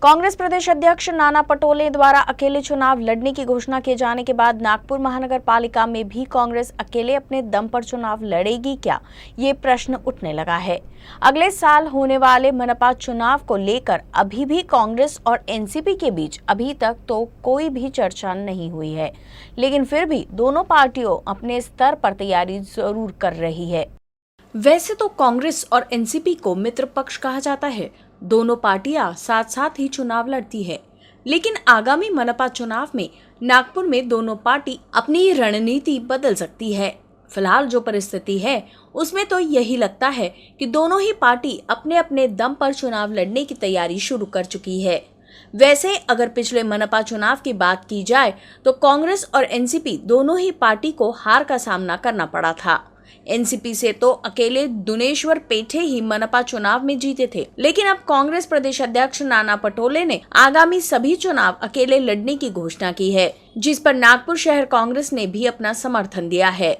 कांग्रेस प्रदेश अध्यक्ष नाना पटोले द्वारा अकेले चुनाव लड़ने की घोषणा किए जाने के बाद नागपुर महानगर पालिका में भी कांग्रेस अकेले अपने दम पर चुनाव लड़ेगी क्या, ये प्रश्न उठने लगा है। अगले साल होने वाले मनपा चुनाव को लेकर अभी भी कांग्रेस और एनसीपी के बीच अभी तक तो कोई भी चर्चा नहीं हुई है, लेकिन फिर भी दोनों पार्टियों अपने स्तर पर तैयारी जरूर कर रही है। वैसे तो कांग्रेस और एनसीपी को मित्र पक्ष कहा जाता है। दोनों पार्टियां साथ साथ ही चुनाव लड़ती है, लेकिन आगामी मनपा चुनाव में नागपुर में दोनों पार्टी अपनी रणनीति बदल सकती है। फिलहाल जो परिस्थिति है उसमें तो यही लगता है कि दोनों ही पार्टी अपने अपने दम पर चुनाव लड़ने की तैयारी शुरू कर चुकी है। वैसे अगर पिछले मनपा चुनाव की बात की जाए तो कांग्रेस और एनसीपी दोनों ही पार्टी को हार का सामना करना पड़ा था। एनसीपी से तो अकेले दुनेश्वर पेठे ही मनपा चुनाव में जीते थे, लेकिन अब कांग्रेस प्रदेश अध्यक्ष नाना पटोले ने आगामी सभी चुनाव अकेले लड़ने की घोषणा की है, जिस पर नागपुर शहर कांग्रेस ने भी अपना समर्थन दिया है।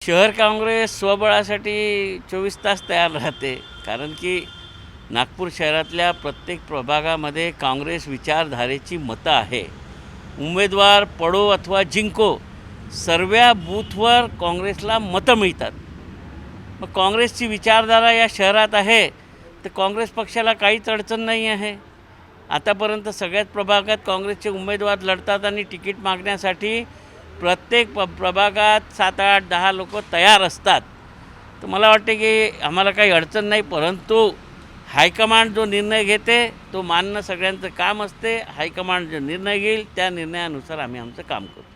शहर काँग्रेस स्वबळासाठी 24 तास तयार राहते, कारण की नागपूर शहरातल्या प्रत्येक प्रभागामध्ये काँग्रेस विचारधारेची मतं आहे। उमेदवार पडो अथवा जिंको सर्व बूथवर काँग्रेसला मतं मिळतात। मग काँग्रेसची विचारधारा या शहरात आहे तर काँग्रेस पक्षाला काहीच अडचण नाही आहे। आतापर्यंत सगळ्याच प्रभागात काँग्रेसचे उमेदवार लढतात आणि तिकीट मागण्यासाठी प्रत्येक प्रभागात 7, 8, 10 लोक तयार असतात। तर मला वाटते की आम्हाला काही अडचण नाही, परंतु हायकमांड जो निर्णय घेते तो मानणं सगळ्यांचं काम असते। हायकमांड जो निर्णय घेईल त्या निर्णयानुसार आम्ही आमचं काम करू।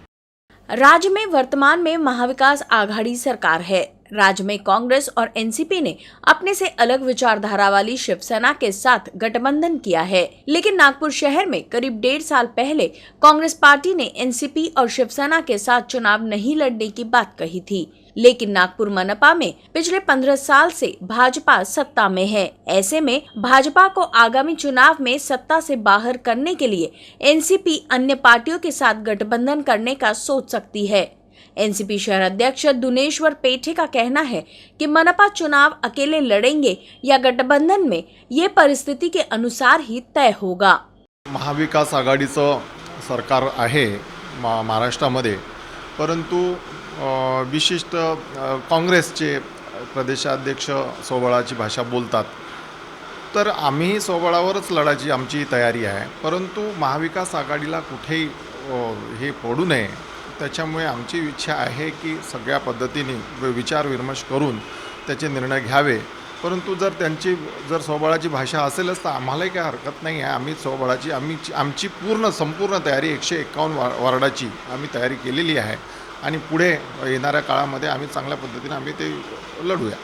राज्य में वर्तमान में महाविकास आघाड़ी सरकार है। राज्य में कांग्रेस और एनसीपी ने अपने से अलग विचारधारा वाली शिवसेना के साथ गठबंधन किया है, लेकिन नागपुर शहर में करीब 1.5 साल पहले कांग्रेस पार्टी ने एनसीपी और शिवसेना के साथ चुनाव नहीं लड़ने की बात कही थी, लेकिन नागपुर मनपा में पिछले 15 साल से भाजपा सत्ता में है। ऐसे में भाजपा को आगामी चुनाव में सत्ता से बाहर करने के लिए एनसीपी अन्य पार्टियों के साथ गठबंधन करने का सोच सकती है। एनसीपी शहर अध्यक्ष दुनेश्वर पेठे का कहना है कि मनपा चुनाव अकेले लड़ेंगे या गठबंधन में, ये परिस्थिति के अनुसार ही तय होगा। महाविकास आघाडीचं सरकार आहे महाराष्ट्रामध्ये, परंतु विशिष्ट काँग्रेसचे प्रदेशाध्यक्ष स्वबळाची भाषा बोलतात, तर आम्ही स्वबळावरच लढायची आमची तयारी आहे। परंतु महाविकास आघाडीला कुठेही हे पडू नये, त्याच्यामुळे आमची इच्छा आहे की सगळ्या पद्धतीने विचार विमर्श करून त्याचे निर्णय घ्यावे। परंतु जर स्वबळाची भाषा असेलच तर आम्हालाही काही हरकत नाही आहे। आम्ही स्वबळाची आमची संपूर्ण तयारी 151 वार्डाची आम्ही तयारी केलेली आहे आणि पुढे येणाऱ्या काळामध्ये आम्ही चांगल्या पद्धतीने आम्ही ते लढूया।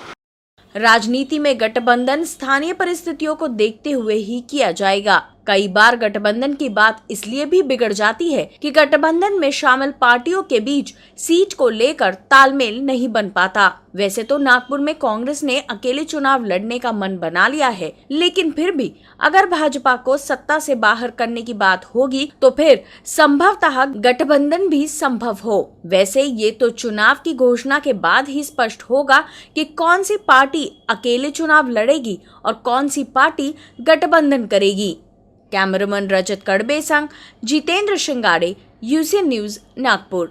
राजनीति में गठबंधन स्थानीय परिस्थितियों को देखते हुए ही किया जाएगा। कई बार गठबंधन की बात इसलिए भी बिगड़ जाती है कि गठबंधन में शामिल पार्टियों के बीच सीट को लेकर तालमेल नहीं बन पाता। वैसे तो नागपुर में कांग्रेस ने अकेले चुनाव लड़ने का मन बना लिया है, लेकिन फिर भी अगर भाजपा को सत्ता से बाहर करने की बात होगी तो फिर संभवतः गठबंधन भी संभव हो। वैसे ये तो चुनाव की घोषणा के बाद ही स्पष्ट होगा कि कौन सी पार्टी अकेले चुनाव लड़ेगी और कौन सी पार्टी गठबंधन करेगी। कैमरामैन रजत कड़बे संग जितेंद्र शिंगाड़े, यूसी न्यूज, नागपुर।